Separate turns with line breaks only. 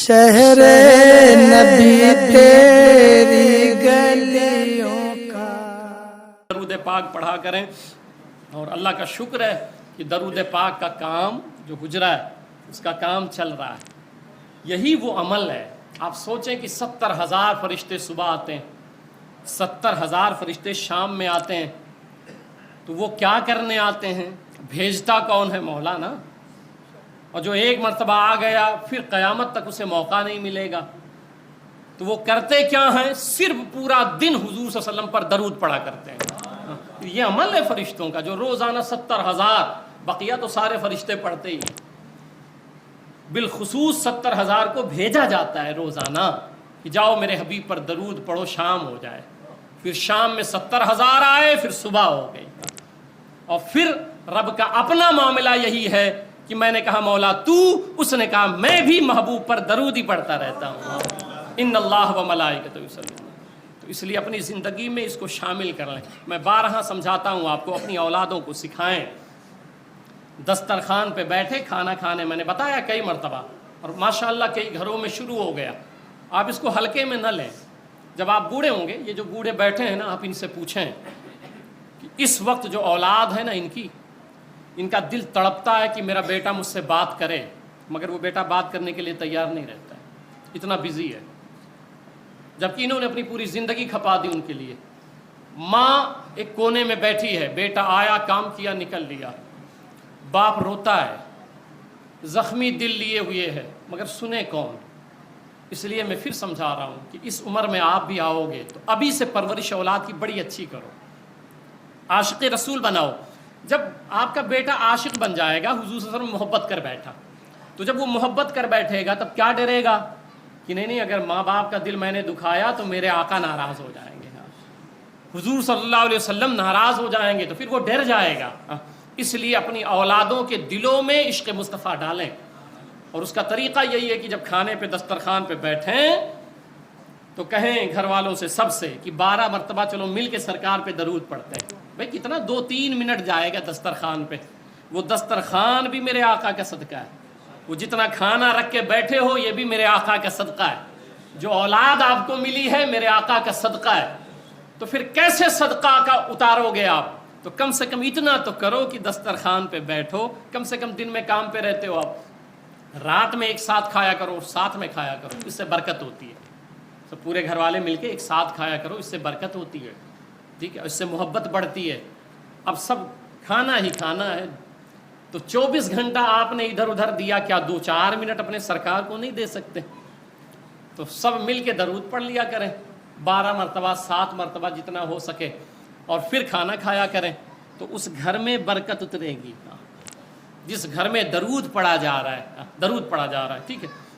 شہر نبی تیری گلیوں کا۔
درود پاک پڑھا کریں، اور اللہ کا شکر ہے کہ درود پاک کا کام جو گزرا ہے اس کا کام چل رہا ہے۔ یہی وہ عمل ہے۔ آپ سوچیں کہ 70,000 فرشتے صبح آتے ہیں، 70,000 فرشتے شام میں آتے ہیں، تو وہ کیا کرنے آتے ہیں؟ بھیجتا کون ہے؟ مولا نا۔ اور جو ایک مرتبہ آ گیا پھر قیامت تک اسے موقع نہیں ملے گا، تو وہ کرتے کیا ہیں؟ صرف پورا دن حضور صلی اللہ علیہ وسلم پر درود پڑھا کرتے ہیں۔ یہ عمل ہے فرشتوں کا، جو روزانہ 70,000، بقیہ تو سارے فرشتے پڑھتے ہی ہیں، بالخصوص 70,000 کو بھیجا جاتا ہے روزانہ کہ جاؤ میرے حبیب پر درود پڑھو، شام ہو جائے، پھر شام میں 70,000 آئے، پھر صبح ہو گئی۔ اور پھر رب کا اپنا معاملہ یہی ہے کہ میں نے کہا مولا تو، اس نے کہا میں بھی محبوب پر درود ہی پڑھتا رہتا ہوں۔ ان اللہ و ملائکتہ یصلون۔ تو اس لیے اپنی زندگی میں اس کو شامل کر لیں۔ میں بارہا سمجھاتا ہوں آپ کو، اپنی اولادوں کو سکھائیں۔ دسترخوان پہ بیٹھے کھانا کھانے، میں نے بتایا کئی مرتبہ، اور ماشاءاللہ کئی گھروں میں شروع ہو گیا۔ آپ اس کو ہلکے میں نہ لیں۔ جب آپ بوڑھے ہوں گے، یہ جو بوڑھے بیٹھے ہیں نا، آپ ان سے پوچھیں کہ اس وقت جو اولاد ہے نا ان کا دل تڑپتا ہے کہ میرا بیٹا مجھ سے بات کرے، مگر وہ بیٹا بات کرنے کے لیے تیار نہیں رہتا ہے، اتنا بزی ہے، جبکہ انہوں نے اپنی پوری زندگی کھپا دی ان کے لیے۔ ماں ایک کونے میں بیٹھی ہے، بیٹا آیا، کام کیا، نکل لیا، باپ روتا ہے، زخمی دل لیے ہوئے ہے، مگر سنے کون؟ اس لیے میں پھر سمجھا رہا ہوں کہ اس عمر میں آپ بھی آؤ گے تو ابھی سے پرورش اولاد کی بڑی اچھی کرو، عاشق رسول بناؤ۔ جب آپ کا بیٹا عاشق بن جائے گا، حضور صلی اللہ علیہ وسلم محبت کر بیٹھا، تو جب وہ محبت کر بیٹھے گا تب کیا ڈرے گا کہ نہیں اگر ماں باپ کا دل میں نے دکھایا تو میرے آقا ناراض ہو جائیں گے، حضور صلی اللہ علیہ وسلم ناراض ہو جائیں گے، تو پھر وہ ڈر جائے گا۔ اس لیے اپنی اولادوں کے دلوں میں عشق مصطفیٰ ڈالیں، اور اس کا طریقہ یہی ہے کہ جب کھانے پہ دسترخوان پہ بیٹھیں تو کہیں گھر والوں سے، سب سے، کہ 12 مرتبہ چلو مل کے سرکار پہ درود پڑھتے ہیں۔ بھائی کتنا 2-3 منٹ جائے گا دسترخوان پہ، وہ دسترخوان بھی میرے آقا کا صدقہ ہے، وہ جتنا کھانا رکھ کے بیٹھے ہو یہ بھی میرے آقا کا صدقہ ہے، جو اولاد آپ کو ملی ہے میرے آقا کا صدقہ ہے۔ تو پھر کیسے صدقہ کا اتارو گے آپ؟ تو کم سے کم اتنا تو کرو کہ دسترخوان پہ بیٹھو، کم سے کم دن میں کام پہ رہتے ہو آپ، رات میں ایک ساتھ کھایا کرو، ساتھ میں کھایا کرو، اس سے برکت ہوتی ہے۔ سب پورے گھر والے مل کے ایک ساتھ کھایا کرو، اس سے برکت ہوتی ہے، ٹھیک ہے، اس سے محبت بڑھتی ہے۔ اب سب کھانا ہی کھانا ہے، تو 24 گھنٹہ آپ نے ادھر ادھر دیا، کیا 2-4 منٹ اپنے سرکار کو نہیں دے سکتے؟ تو سب مل کے درود پڑھ لیا کریں، 12 مرتبہ 7 مرتبہ جتنا ہو سکے، اور پھر کھانا کھایا کریں، تو اس گھر میں برکت اترے گی، جس گھر میں درود پڑھا جا رہا ہے، ٹھیک ہے۔